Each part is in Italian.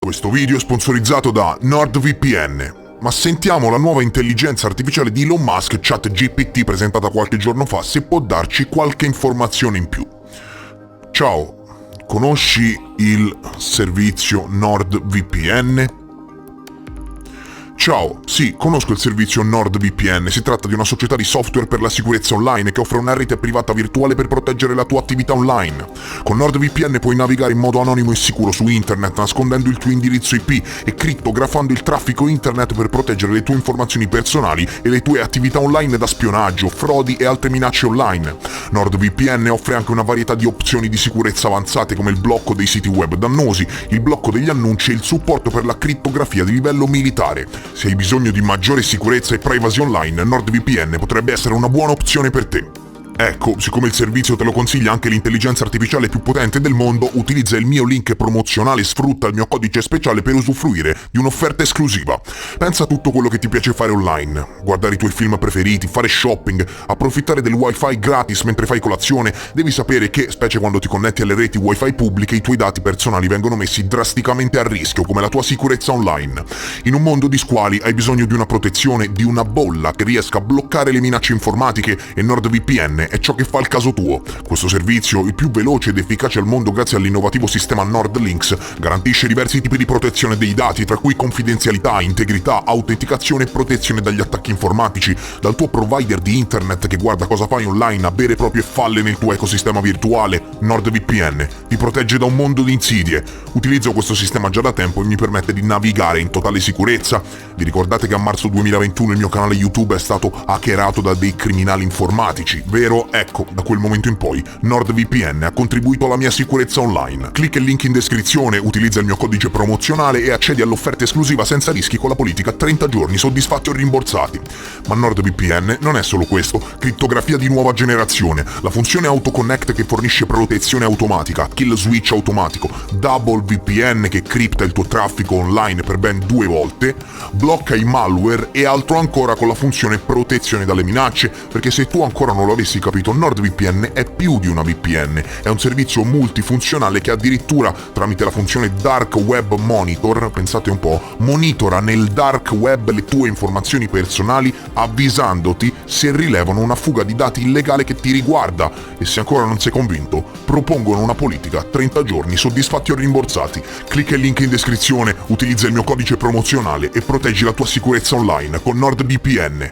Questo video è sponsorizzato da NordVPN. Ma sentiamo la nuova intelligenza artificiale di Elon Musk, ChatGPT, presentata qualche giorno fa, se può darci qualche informazione in più. Ciao, conosci il servizio NordVPN? Ciao, sì, conosco il servizio NordVPN. Si tratta di una società di software per la sicurezza online che offre una rete privata virtuale per proteggere la tua attività online. Con NordVPN puoi navigare in modo anonimo e sicuro su internet, nascondendo il tuo indirizzo IP e crittografando il traffico internet per proteggere le tue informazioni personali e le tue attività online da spionaggio, frodi e altre minacce online. NordVPN offre anche una varietà di opzioni di sicurezza avanzate come il blocco dei siti web dannosi, il blocco degli annunci e il supporto per la crittografia di livello militare. Se hai bisogno di maggiore sicurezza e privacy online, NordVPN potrebbe essere una buona opzione per te. Ecco, siccome il servizio te lo consiglia anche l'intelligenza artificiale più potente del mondo, utilizza il mio link promozionale e sfrutta il mio codice speciale per usufruire di un'offerta esclusiva. Pensa a tutto quello che ti piace fare online: guardare i tuoi film preferiti, fare shopping, approfittare del wifi gratis mentre fai colazione. Devi sapere che, specie quando ti connetti alle reti wifi pubbliche, i tuoi dati personali vengono messi drasticamente a rischio, come la tua sicurezza online. In un mondo di squali hai bisogno di una protezione, di una bolla che riesca a bloccare le minacce informatiche, e NordVPN è ciò che fa il caso tuo. Questo servizio, il più veloce ed efficace al mondo grazie all'innovativo sistema NordLynx, garantisce diversi tipi di protezione dei dati, tra cui confidenzialità, integrità, autenticazione e protezione dagli attacchi informatici, dal tuo provider di internet che guarda cosa fai online a vere e proprie falle nel tuo ecosistema virtuale. NordVPN ti protegge da un mondo di insidie. Utilizzo questo sistema già da tempo e mi permette di navigare in totale sicurezza. Vi ricordate che a marzo 2021 il mio canale YouTube è stato hackerato da dei criminali informatici, vero? Ecco, da quel momento in poi NordVPN ha contribuito alla mia sicurezza online. Clicca il link in descrizione, utilizza il mio codice promozionale e accedi all'offerta esclusiva senza rischi con la politica 30 giorni soddisfatti o rimborsati. Ma NordVPN non è solo questo: crittografia di nuova generazione, la funzione AutoConnect che fornisce protezione automatica, kill switch automatico, Double VPN che cripta il tuo traffico online per ben 2 volte, blocca i malware e altro ancora con la funzione protezione dalle minacce, perché se tu ancora non lo avessi capito, NordVPN è più di una VPN, è un servizio multifunzionale che addirittura tramite la funzione Dark Web Monitor, pensate un po', monitora nel dark web le tue informazioni personali avvisandoti se rilevano una fuga di dati illegale che ti riguarda. E se ancora non sei convinto, propongono una politica 30 giorni soddisfatti o rimborsati. Clicca il link in descrizione, utilizza il mio codice promozionale e proteggi la tua sicurezza online con NordVPN.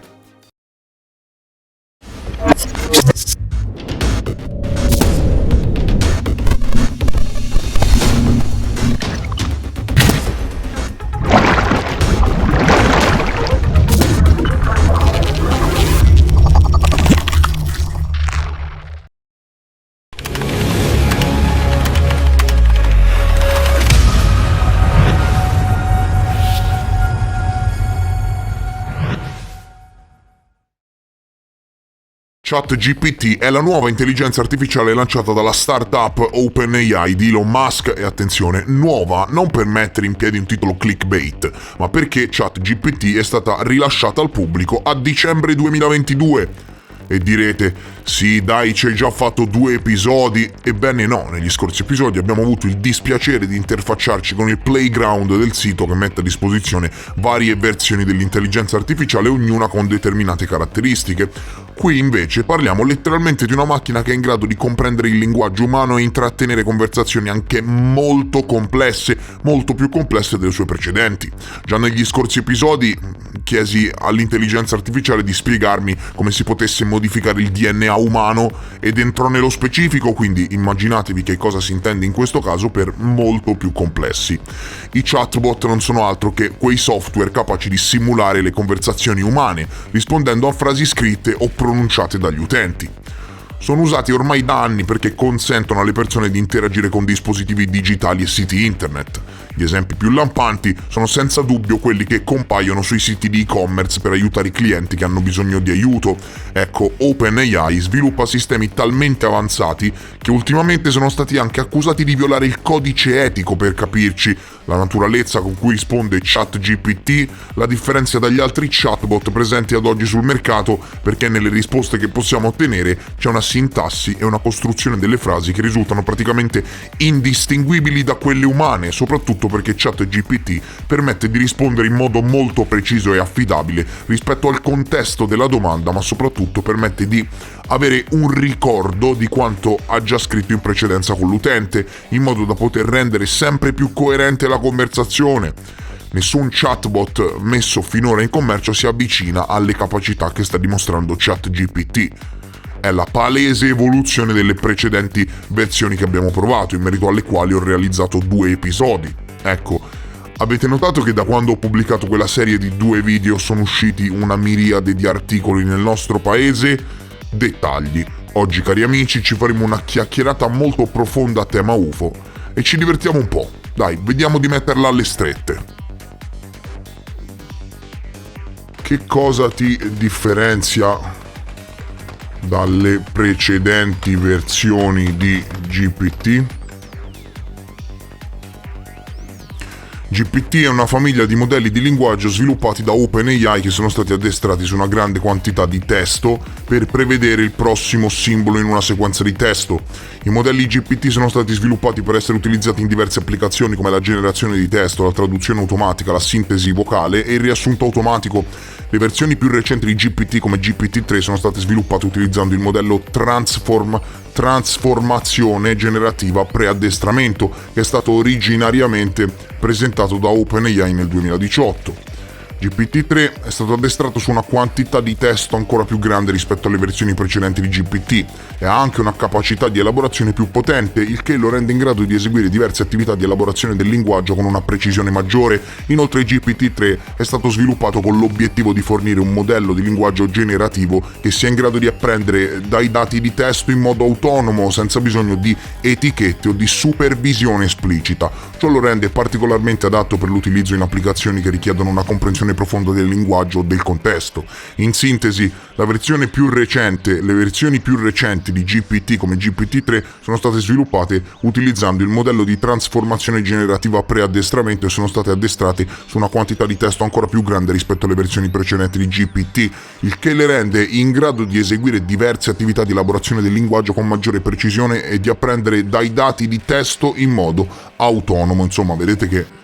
ChatGPT è la nuova intelligenza artificiale lanciata dalla startup OpenAI di Elon Musk e, attenzione, nuova non per mettere in piedi un titolo clickbait, ma perché ChatGPT è stata rilasciata al pubblico a dicembre 2022. E direte, sì dai, ci hai già fatto 2 episodi. Ebbene no, negli scorsi episodi abbiamo avuto il dispiacere di interfacciarci con il playground del sito che mette a disposizione varie versioni dell'intelligenza artificiale, ognuna con determinate caratteristiche. Qui invece parliamo letteralmente di una macchina che è in grado di comprendere il linguaggio umano e intrattenere conversazioni anche molto complesse, molto più complesse delle sue precedenti. Già negli scorsi episodi chiesi all'intelligenza artificiale di spiegarmi come si potesse modificare il DNA umano ed entrò nello specifico, quindi immaginatevi che cosa si intende in questo caso per molto più complessi. I chatbot non sono altro che quei software capaci di simulare le conversazioni umane, rispondendo a frasi scritte o pronunciate dagli utenti. Sono usati ormai da anni perché consentono alle persone di interagire con dispositivi digitali e siti internet. Gli esempi più lampanti sono senza dubbio quelli che compaiono sui siti di e-commerce per aiutare i clienti che hanno bisogno di aiuto. Ecco, OpenAI sviluppa sistemi talmente avanzati che ultimamente sono stati anche accusati di violare il codice etico, per capirci. la naturalezza con cui risponde ChatGPT la differenzia dagli altri chatbot presenti ad oggi sul mercato, perché nelle risposte che possiamo ottenere c'è una sintassi e una costruzione delle frasi che risultano praticamente indistinguibili da quelle umane, soprattutto perché ChatGPT permette di rispondere in modo molto preciso e affidabile rispetto al contesto della domanda, ma soprattutto permette di avere un ricordo di quanto ha già scritto in precedenza con l'utente, in modo da poter rendere sempre più coerente la conversazione. Nessun chatbot messo finora in commercio si avvicina alle capacità che sta dimostrando ChatGPT. È la palese evoluzione delle precedenti versioni che abbiamo provato, in merito alle quali ho realizzato 2 episodi. Ecco, avete notato che da quando ho pubblicato quella serie di 2 video sono usciti una miriade di articoli nel nostro paese? Dettagli. Oggi, cari amici, ci faremo una chiacchierata molto profonda a tema UFO e ci divertiamo un po'. Dai, vediamo di metterla alle strette. Che cosa ti differenzia dalle precedenti versioni di GPT? GPT è una famiglia di modelli di linguaggio sviluppati da OpenAI che sono stati addestrati su una grande quantità di testo per prevedere il prossimo simbolo in una sequenza di testo. I modelli GPT sono stati sviluppati per essere utilizzati in diverse applicazioni come la generazione di testo, la traduzione automatica, la sintesi vocale e il riassunto automatico. Le versioni più recenti di GPT come GPT-3 sono state sviluppate utilizzando il modello trasformazione generativa preaddestramento, che è stato originariamente presentato da OpenAI nel 2018. GPT-3 è stato addestrato su una quantità di testo ancora più grande rispetto alle versioni precedenti di GPT e ha anche una capacità di elaborazione più potente, il che lo rende in grado di eseguire diverse attività di elaborazione del linguaggio con una precisione maggiore. Inoltre GPT-3 è stato sviluppato con l'obiettivo di fornire un modello di linguaggio generativo che sia in grado di apprendere dai dati di testo in modo autonomo, senza bisogno di etichette o di supervisione esplicita. Ciò lo rende particolarmente adatto per l'utilizzo in applicazioni che richiedono una comprensione profonda del linguaggio o del contesto. In sintesi, le versioni più recenti di GPT come GPT-3 sono state sviluppate utilizzando il modello di trasformazione generativa preaddestramento e sono state addestrate su una quantità di testo ancora più grande rispetto alle versioni precedenti di GPT, il che le rende in grado di eseguire diverse attività di elaborazione del linguaggio con maggiore precisione e di apprendere dai dati di testo in modo autonomo. Insomma, vedete che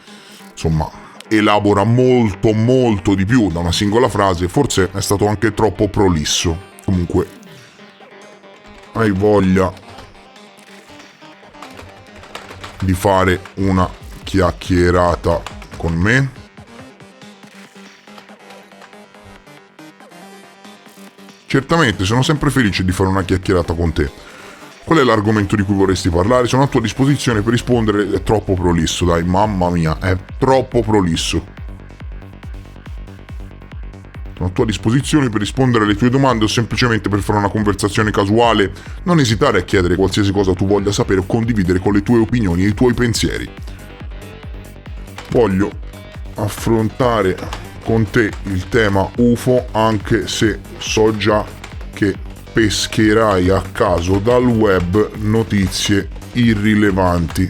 elabora molto di più da una singola frase. Forse è stato anche troppo prolisso. Comunque, hai voglia di fare una chiacchierata con me? Certamente, sono sempre felice di fare una chiacchierata con te. Qual è l'argomento di cui vorresti parlare? Sono a tua disposizione per rispondere. È troppo prolisso, dai, mamma mia, è troppo prolisso. Sono a tua disposizione per rispondere alle tue domande o semplicemente per fare una conversazione casuale. Non esitare a chiedere qualsiasi cosa tu voglia sapere o condividere con le tue opinioni e i tuoi pensieri. Voglio affrontare con te il tema UFO, anche se so già che pescherai a caso dal web notizie irrilevanti.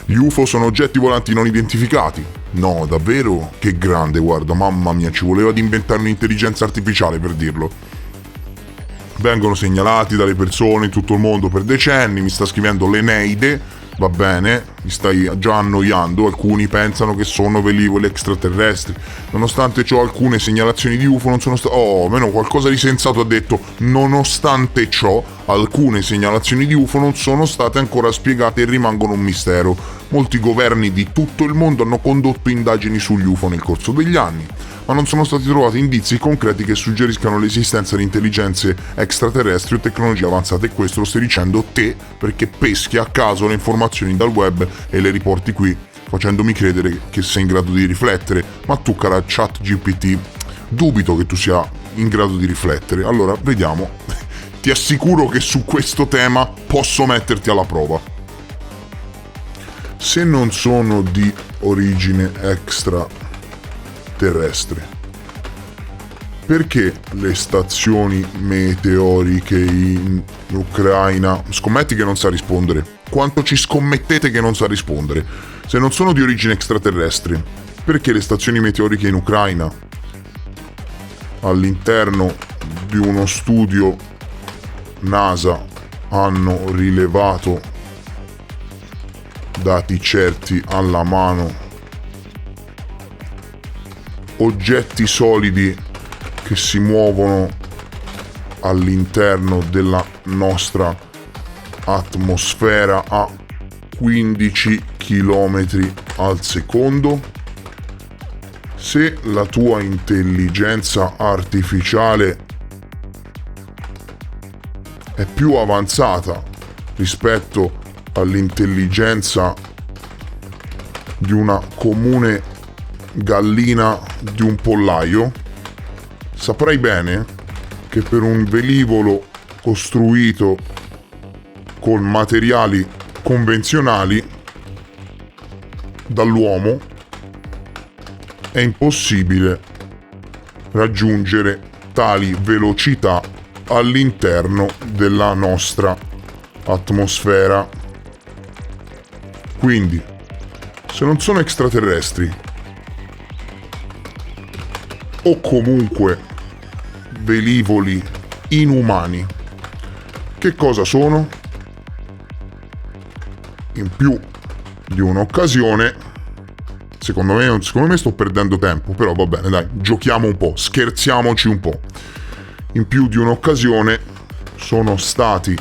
Gli UFO sono oggetti volanti non identificati. No, davvero? Che grande, guarda, mamma mia, ci voleva di inventare un'intelligenza artificiale per dirlo. Vengono segnalati dalle persone in tutto il mondo per decenni, mi sta scrivendo l'Eneide. Va bene, mi stai già annoiando, alcuni pensano che sono velivoli extraterrestri. Nonostante ciò, alcune segnalazioni di UFO non sono state... Oh, almeno qualcosa di sensato ha detto. Nonostante ciò, alcune segnalazioni di UFO non sono state ancora spiegate e rimangono un mistero. Molti governi di tutto il mondo hanno condotto indagini sugli UFO nel corso degli anni, ma non sono stati trovati indizi concreti che suggeriscano l'esistenza di intelligenze extraterrestri o tecnologie avanzate. E questo lo stai dicendo te, perché peschi a caso le informazioni dal web e le riporti qui, facendomi credere che sei in grado di riflettere. Ma tu, cara ChatGPT, dubito che tu sia in grado di riflettere. Allora, vediamo. Ti assicuro che su questo tema posso metterti alla prova. Se non sono di origine extraterrestre, Perché le stazioni meteoriche in Ucraina... Scommetti che non sa rispondere. Quanto ci scommettete che non sa rispondere? Se non sono di origine extraterrestre, perché le stazioni meteoriche in Ucraina, all'interno di uno studio NASA, hanno rilevato dati certi alla mano, oggetti solidi che si muovono all'interno della nostra atmosfera a 15 km al secondo? Se la tua intelligenza artificiale è più avanzata rispetto all'intelligenza di una comune gallina di un pollaio, saprai bene che per un velivolo costruito con materiali convenzionali dall'uomo è impossibile raggiungere tali velocità all'interno della nostra atmosfera. Quindi, se non sono extraterrestri o comunque velivoli inumani, che cosa sono? In più di un'occasione, secondo me sto perdendo tempo, però va bene, dai, giochiamo un po', scherziamoci un po'. In più di un'occasione sono stati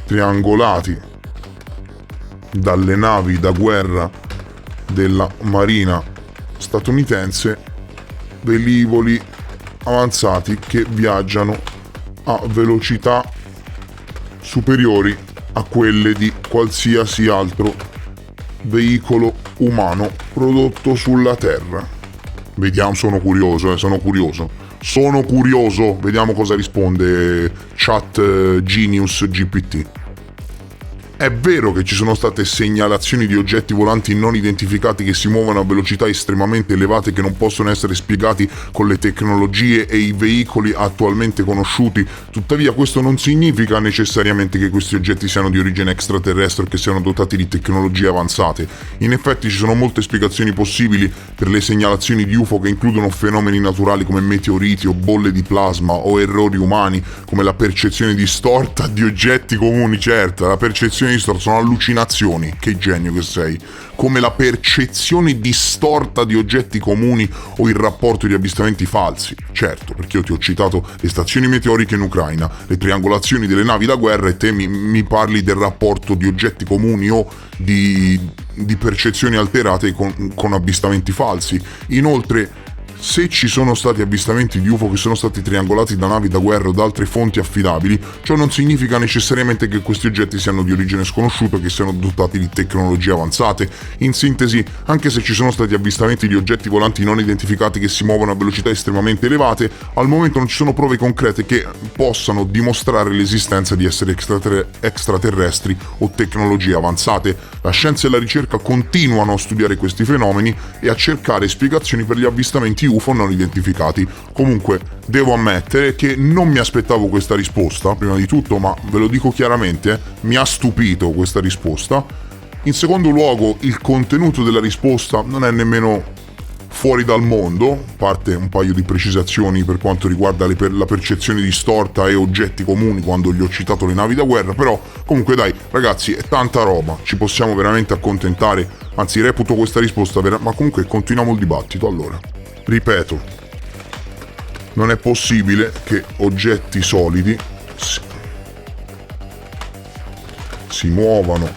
triangolati dalle navi da guerra della Marina statunitense velivoli avanzati che viaggiano a velocità superiori a quelle di qualsiasi altro veicolo umano prodotto sulla Terra. Vediamo, sono curioso, vediamo cosa risponde Chat Genius GPT. È vero che ci sono state segnalazioni di oggetti volanti non identificati che si muovono a velocità estremamente elevate che non possono essere spiegati con le tecnologie e i veicoli attualmente conosciuti. Tuttavia questo non significa necessariamente che questi oggetti siano di origine extraterrestre o che siano dotati di tecnologie avanzate. In effetti ci sono molte spiegazioni possibili per le segnalazioni di UFO che includono fenomeni naturali come meteoriti o bolle di plasma o errori umani come la percezione distorta di oggetti comuni. Certo, la percezione sono allucinazioni, che genio che sei, come la percezione distorta di oggetti comuni o il rapporto di avvistamenti falsi. Certo, perché io ti ho citato le stazioni meteoriche in Ucraina, le triangolazioni delle navi da guerra e te mi parli del rapporto di oggetti comuni o di percezioni alterate con avvistamenti falsi. Inoltre, se ci sono stati avvistamenti di UFO che sono stati triangolati da navi da guerra o da altre fonti affidabili, ciò non significa necessariamente che questi oggetti siano di origine sconosciuta e che siano dotati di tecnologie avanzate. In sintesi, anche se ci sono stati avvistamenti di oggetti volanti non identificati che si muovono a velocità estremamente elevate, al momento non ci sono prove concrete che possano dimostrare l'esistenza di esseri extraterrestri o tecnologie avanzate. La scienza e la ricerca continuano a studiare questi fenomeni e a cercare spiegazioni per gli avvistamenti UFO non identificati. Comunque, devo ammettere che non mi aspettavo questa risposta, prima di tutto, ma ve lo dico chiaramente, mi ha stupito questa risposta. In secondo luogo, il contenuto della risposta non è nemmeno fuori dal mondo, a parte un paio di precisazioni per quanto riguarda la percezione distorta e oggetti comuni quando gli ho citato le navi da guerra, però comunque dai, ragazzi, è tanta roba, ci possiamo veramente accontentare, anzi reputo questa risposta ma comunque continuiamo il dibattito. Allora, ripeto, non è possibile che oggetti solidi si muovano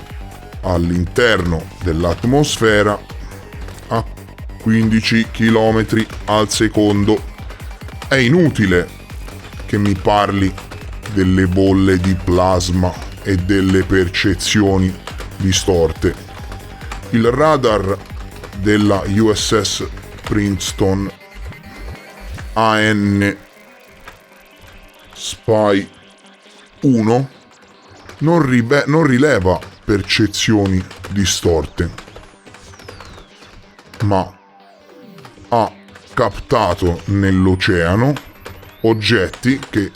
all'interno dell'atmosfera a 15 km al secondo. È inutile che mi parli delle bolle di plasma e delle percezioni distorte. Il radar della USS Princeton AN Spy 1 non rileva percezioni distorte, ma ha captato nell'oceano oggetti che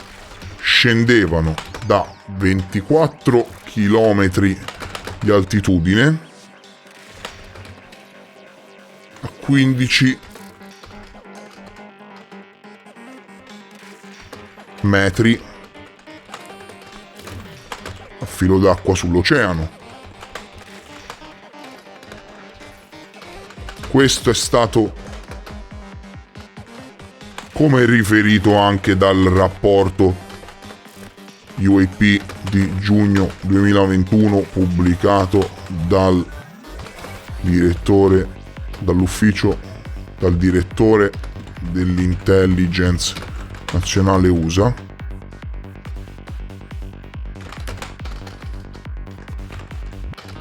scendevano da 24 km di altitudine a 15 metri a filo d'acqua sull'oceano. Questo è stato, come riferito anche dal rapporto UAP di giugno 2021 pubblicato dal direttore dell'intelligence nazionale USA,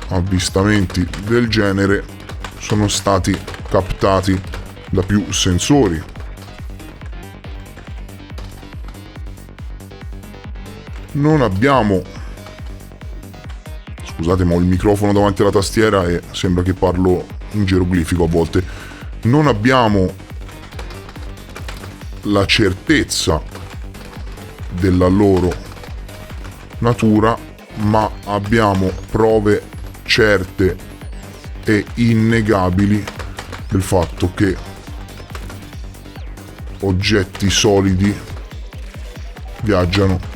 avvistamenti del genere sono stati captati da più sensori. Non abbiamo... Scusate, ma ho il microfono davanti alla tastiera e sembra che parlo in geroglifico a volte. Non abbiamo la certezza della loro natura, ma abbiamo prove certe e innegabili del fatto che oggetti solidi viaggiano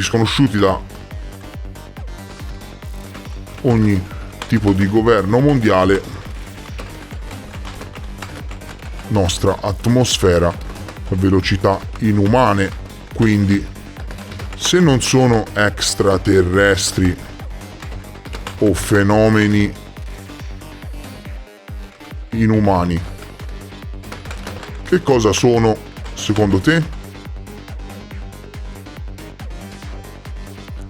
sconosciuti da ogni tipo di governo mondiale, nostra atmosfera a velocità inumane. Quindi, se non sono extraterrestri o fenomeni inumani, che cosa sono secondo te?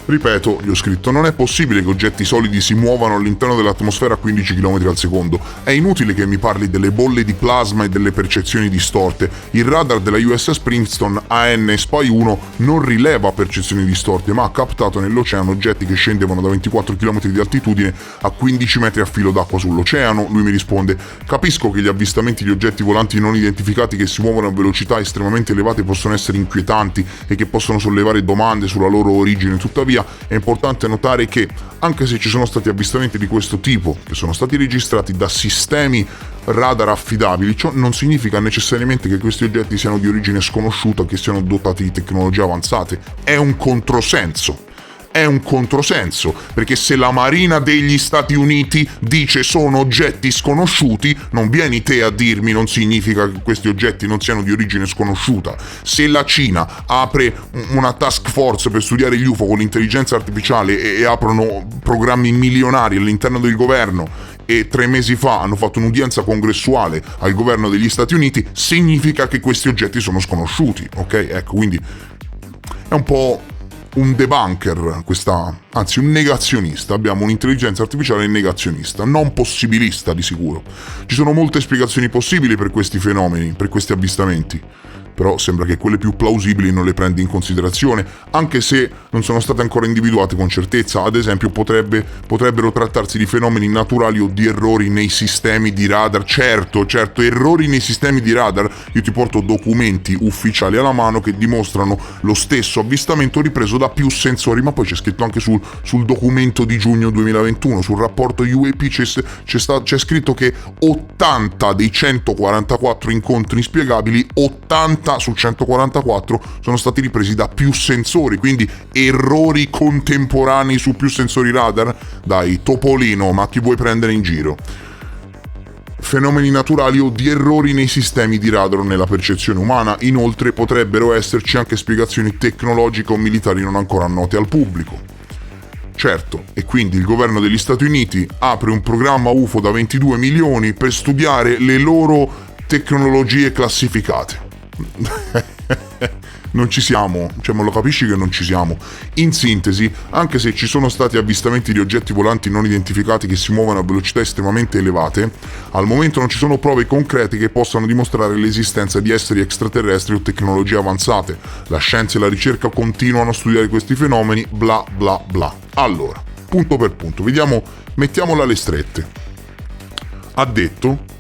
Ripeto, gli ho scritto, non è possibile che oggetti solidi si muovano all'interno dell'atmosfera a 15 km al secondo. È inutile che mi parli delle bolle di plasma e delle percezioni distorte. Il radar della USS Princeton AN Spy 1 non rileva percezioni distorte, ma ha captato nell'oceano oggetti che scendevano da 24 km di altitudine a 15 metri a filo d'acqua sull'oceano. Lui mi risponde: capisco che gli avvistamenti di oggetti volanti non identificati che si muovono a velocità estremamente elevate possono essere inquietanti e che possono sollevare domande sulla loro origine. Tuttavia, è importante notare che, anche se ci sono stati avvistamenti di questo tipo che sono stati registrati da sistemi radar affidabili, ciò non significa necessariamente che questi oggetti siano di origine sconosciuta, che siano dotati di tecnologie avanzate. È un controsenso, perché se la Marina degli Stati Uniti dice sono oggetti sconosciuti, non vieni te a dirmi non significa che questi oggetti non siano di origine sconosciuta. Se la Cina apre una task force per studiare gli UFO con l'intelligenza artificiale e aprono programmi milionari all'interno del governo, e 3 mesi fa hanno fatto un'udienza congressuale al governo degli Stati Uniti, significa che questi oggetti sono sconosciuti, ok? Ecco, quindi è un po' un debunker, anzi un negazionista. Abbiamo un'intelligenza artificiale negazionista, non possibilista di sicuro. Ci sono molte spiegazioni possibili per questi fenomeni, per questi avvistamenti, però sembra che quelle più plausibili non le prendi in considerazione, anche se non sono state ancora individuate con certezza. Ad esempio potrebbero trattarsi di fenomeni naturali o di errori nei sistemi di radar. Certo, errori nei sistemi di radar. Io ti porto documenti ufficiali alla mano che dimostrano lo stesso avvistamento ripreso da più sensori, ma poi c'è scritto anche sul documento di giugno 2021, sul rapporto UAP c'è scritto che 80 dei 144 incontri inspiegabili, 80 su 144 sono stati ripresi da più sensori, quindi errori contemporanei su più sensori radar. Dai, Topolino, ma chi vuoi prendere in giro? Fenomeni naturali o di errori nei sistemi di radar o nella percezione umana. Inoltre potrebbero esserci anche spiegazioni tecnologiche o militari non ancora note al pubblico. Certo, e quindi il governo degli Stati Uniti apre un programma UFO da 22 milioni per studiare le loro tecnologie classificate. Non ci siamo, ma lo capisci che non ci siamo. In sintesi, anche se ci sono stati avvistamenti di oggetti volanti non identificati che si muovono a velocità estremamente elevate, al momento non ci sono prove concrete che possano dimostrare l'esistenza di esseri extraterrestri o tecnologie avanzate. La scienza e la ricerca continuano a studiare questi fenomeni, bla bla bla. Allora, punto per punto, mettiamola alle strette. Ha detto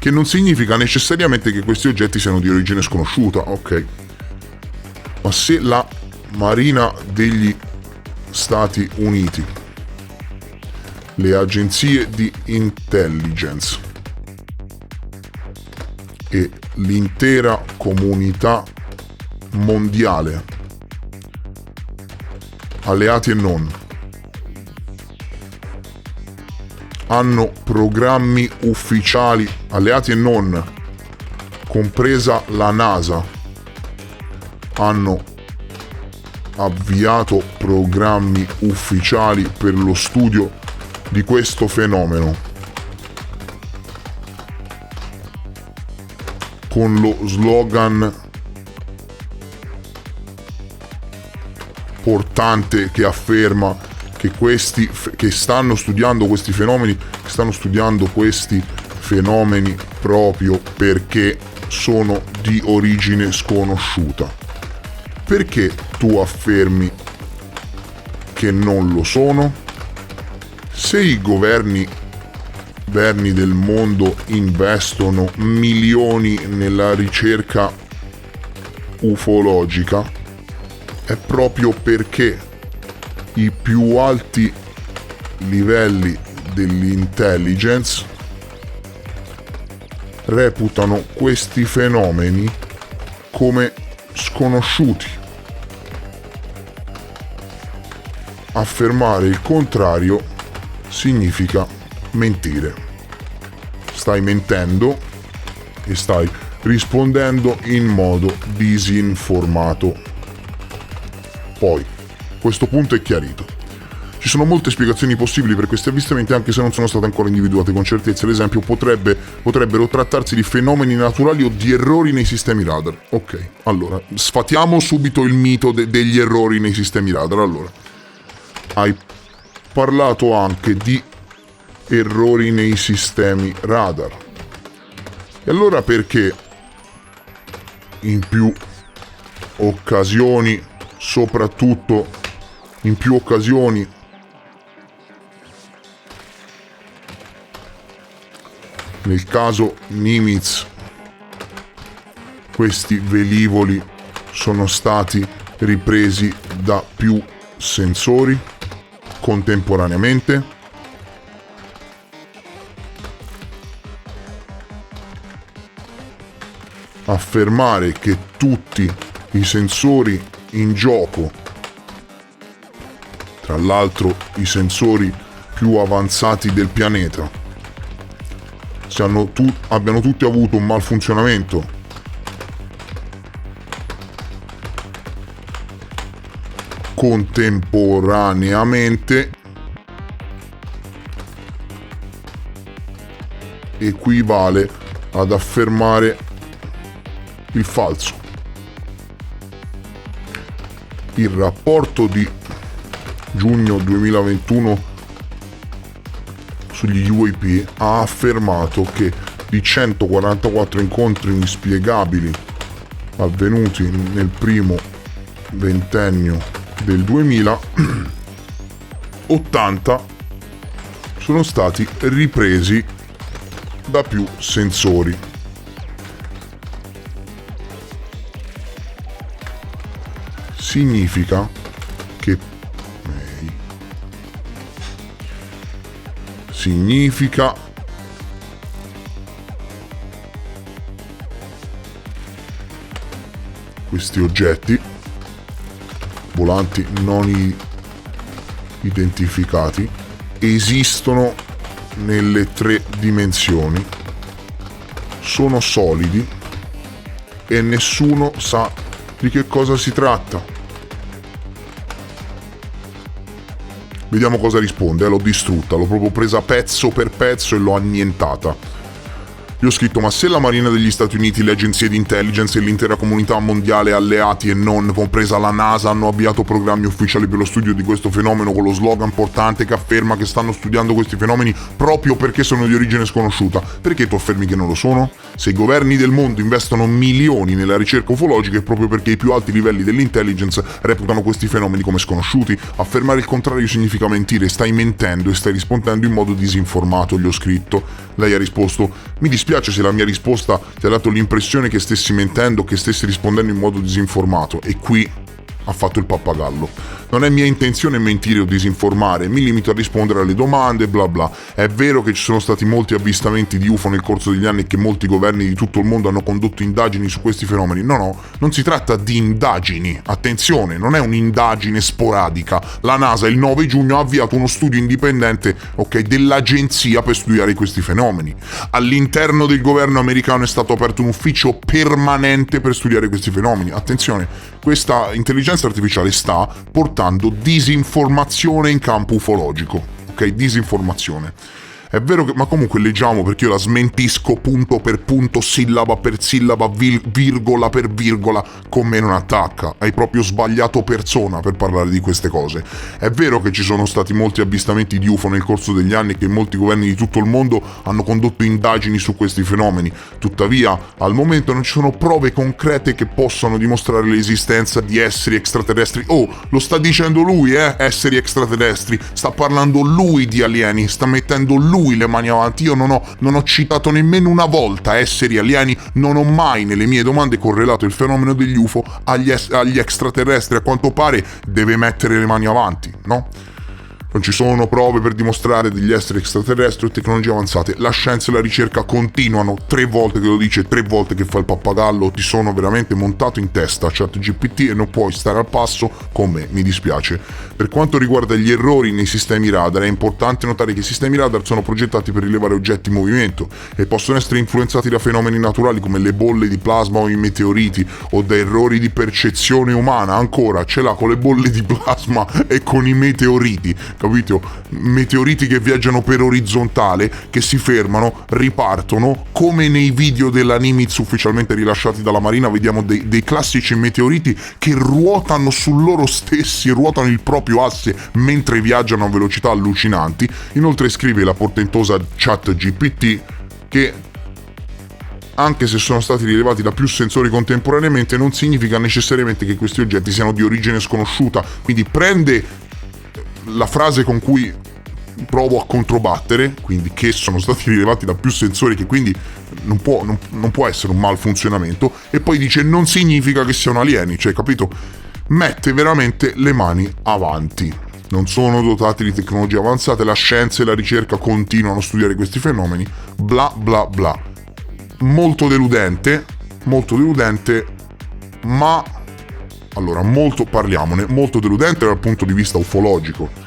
che non significa necessariamente che questi oggetti siano di origine sconosciuta, ok? Ma se la Marina degli Stati Uniti, le agenzie di intelligence e l'intera comunità mondiale, alleati e non, hanno programmi ufficiali, alleati e non, compresa la NASA, hanno avviato programmi ufficiali per lo studio di questo fenomeno, con lo slogan portante che afferma che stanno studiando questi fenomeni, proprio perché sono di origine sconosciuta. Perché tu affermi che non lo sono? Se i governi del mondo investono milioni nella ricerca ufologica, è proprio perché i più alti livelli dell'intelligence reputano questi fenomeni come sconosciuti. Affermare il contrario significa mentire. Stai mentendo e stai rispondendo in modo disinformato. Poi, questo punto è chiarito. Ci sono molte spiegazioni possibili per questi avvistamenti, anche se non sono state ancora individuate con certezza. Ad esempio, potrebbero trattarsi di fenomeni naturali o di errori nei sistemi radar. Ok, allora, sfatiamo subito il mito degli errori nei sistemi radar. Allora, hai parlato anche di errori nei sistemi radar. E allora perché in più occasioni, soprattutto in più occasioni, nel caso Nimitz, questi velivoli sono stati ripresi da più sensori contemporaneamente? Affermare che tutti i sensori in gioco, tra l'altro i sensori più avanzati del pianeta, abbiano tutti avuto un malfunzionamento contemporaneamente, equivale ad affermare il falso. Il rapporto di giugno 2021 sugli UAP ha affermato che di 144 incontri inspiegabili avvenuti nel primo ventennio del 2000, 80 sono stati ripresi da più sensori. Significa questi oggetti volanti non identificati esistono nelle 3 dimensioni, sono solidi e nessuno sa di che cosa si tratta. Vediamo cosa risponde. L'ho distrutta, l'ho proprio presa pezzo per pezzo e l'ho annientata. Gli ho scritto: ma se la Marina degli Stati Uniti, le agenzie di intelligence e l'intera comunità mondiale, alleati e non, compresa la NASA, hanno avviato programmi ufficiali per lo studio di questo fenomeno con lo slogan portante che afferma che stanno studiando questi fenomeni proprio perché sono di origine sconosciuta, perché tu affermi che non lo sono? Se i governi del mondo investono milioni nella ricerca ufologica è proprio perché i più alti livelli dell'intelligence reputano questi fenomeni come sconosciuti. Affermare il contrario significa mentire. Stai mentendo e stai rispondendo in modo disinformato, gli ho scritto. Lei ha risposto: mi dispiace dispiace se la mia risposta ti ha dato l'impressione che stessi mentendo, che stessi rispondendo in modo disinformato, e qui ha fatto il pappagallo. Non è mia intenzione mentire o disinformare, mi limito a rispondere alle domande, bla bla. È vero che ci sono stati molti avvistamenti di UFO nel corso degli anni e che molti governi di tutto il mondo hanno condotto indagini su questi fenomeni. No, non si tratta di indagini, attenzione, non è un'indagine sporadica. La NASA il 9 giugno ha avviato uno studio indipendente, ok, dell'agenzia per studiare questi fenomeni. All'interno del governo americano è stato aperto un ufficio permanente per studiare questi fenomeni. Attenzione, questa intelligenza artificiale sta portando disinformazione in campo ufologico, ok? Disinformazione. È vero che, ma comunque leggiamo, perché io la smentisco punto per punto, sillaba per sillaba, virgola per virgola, con me non attacca. Hai proprio sbagliato persona per parlare di queste cose. È vero che ci sono stati molti avvistamenti di UFO nel corso degli anni e che molti governi di tutto il mondo hanno condotto indagini su questi fenomeni. Tuttavia, al momento non ci sono prove concrete che possano dimostrare l'esistenza di esseri extraterrestri. Oh, lo sta dicendo lui, esseri extraterrestri. Sta parlando lui di alieni, sta mettendo lui le mani avanti. Io non ho citato nemmeno una volta esseri alieni, non ho mai nelle mie domande correlato il fenomeno degli UFO agli extraterrestri. A quanto pare deve mettere le mani avanti, no? Non ci sono prove per dimostrare degli esseri extraterrestri o tecnologie avanzate. La scienza e la ricerca continuano. 3 volte che lo dice, 3 volte che fa il pappagallo. Ti sono veramente montato in testa ChatGPT e non puoi stare al passo con me, mi dispiace. Per quanto riguarda gli errori nei sistemi radar, è importante notare che i sistemi radar sono progettati per rilevare oggetti in movimento e possono essere influenzati da fenomeni naturali come le bolle di plasma o i meteoriti, o da errori di percezione umana. Ancora, ce l'ha con le bolle di plasma e con i meteoriti, capito? Meteoriti che viaggiano per orizzontale, che si fermano, ripartono, come nei video della Nimitz ufficialmente rilasciati dalla Marina. Vediamo dei classici meteoriti che ruotano su loro stessi, ruotano il proprio asse mentre viaggiano a velocità allucinanti. Inoltre scrive la portentosa ChatGPT che anche se sono stati rilevati da più sensori contemporaneamente, non significa necessariamente che questi oggetti siano di origine sconosciuta. Quindi prende la frase con cui provo a controbattere, quindi che sono stati rilevati da più sensori, che quindi non può essere un malfunzionamento, e poi dice non significa che siano alieni, cioè, capito? Mette veramente le mani avanti. Non sono dotati di tecnologie avanzate, la scienza e la ricerca continuano a studiare questi fenomeni, bla bla bla. Molto deludente, ma allora, parliamone, molto deludente dal punto di vista ufologico,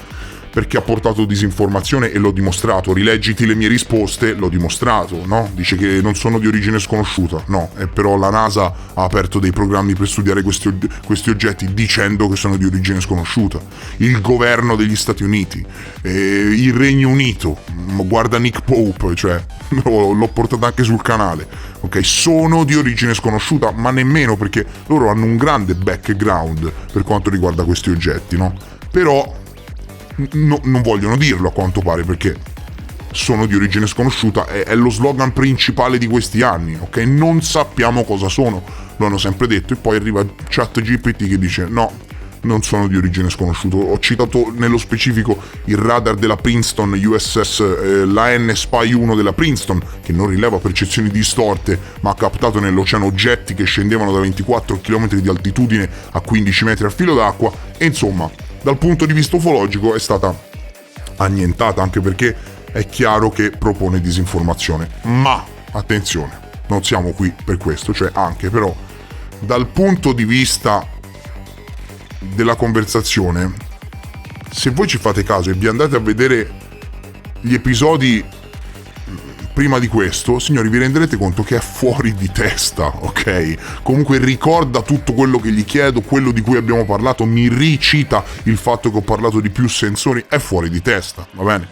perché ha portato disinformazione e l'ho dimostrato. Rileggiti le mie risposte, l'ho dimostrato, no? Dice che non sono di origine sconosciuta, no, e però la NASA ha aperto dei programmi per studiare questi oggetti dicendo che sono di origine sconosciuta. Il governo degli Stati Uniti, il Regno Unito, guarda Nick Pope, cioè l'ho portato anche sul canale, ok? Sono di origine sconosciuta, ma nemmeno, perché loro hanno un grande background per quanto riguarda questi oggetti, no? Però non vogliono dirlo, a quanto pare, perché sono di origine sconosciuta, è lo slogan principale di questi anni, ok? Non sappiamo cosa sono, lo hanno sempre detto, e poi arriva ChatGPT che dice no, non sono di origine sconosciuta. Ho citato nello specifico il radar della Princeton USS, la N-Spy 1 della Princeton, che non rileva percezioni distorte, ma ha captato nell'oceano oggetti che scendevano da 24 km di altitudine a 15 metri a filo d'acqua, e insomma, dal punto di vista ufologico è stata annientata, anche perché è chiaro che propone disinformazione. Ma attenzione, non siamo qui per questo, cioè anche, però dal punto di vista della conversazione, se voi ci fate caso e vi andate a vedere gli episodi prima di questo, signori, vi renderete conto che è fuori di testa, ok? Comunque ricorda tutto quello che gli chiedo, quello di cui abbiamo parlato, mi ricita il fatto che ho parlato di più sensori, è fuori di testa, va bene?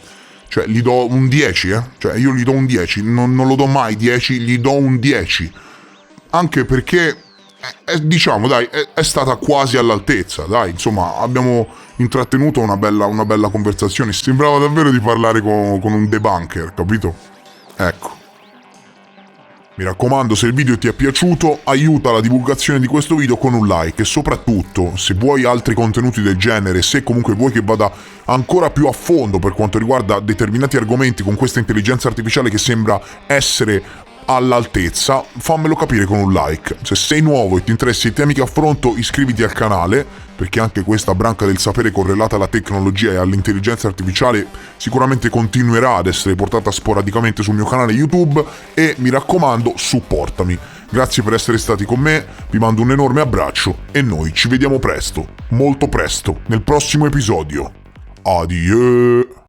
Cioè gli do un 10, Cioè io gli do un 10, non lo do mai 10, gli do un 10. Anche perché, diciamo, dai, è stata quasi all'altezza, dai, insomma, abbiamo intrattenuto una bella conversazione, sembrava davvero di parlare con un debunker, capito? Ecco, mi raccomando, se il video ti è piaciuto, aiuta la divulgazione di questo video con un like, e soprattutto, se vuoi altri contenuti del genere, se comunque vuoi che vada ancora più a fondo per quanto riguarda determinati argomenti con questa intelligenza artificiale che sembra essere all'altezza, fammelo capire con un like. Se sei nuovo e ti interessi ai temi che affronto, iscriviti al canale, perché anche questa branca del sapere correlata alla tecnologia e all'intelligenza artificiale sicuramente continuerà ad essere portata sporadicamente sul mio canale YouTube, e mi raccomando, supportami. Grazie per essere stati con me, vi mando un enorme abbraccio e noi ci vediamo presto, molto presto, nel prossimo episodio. Adieu!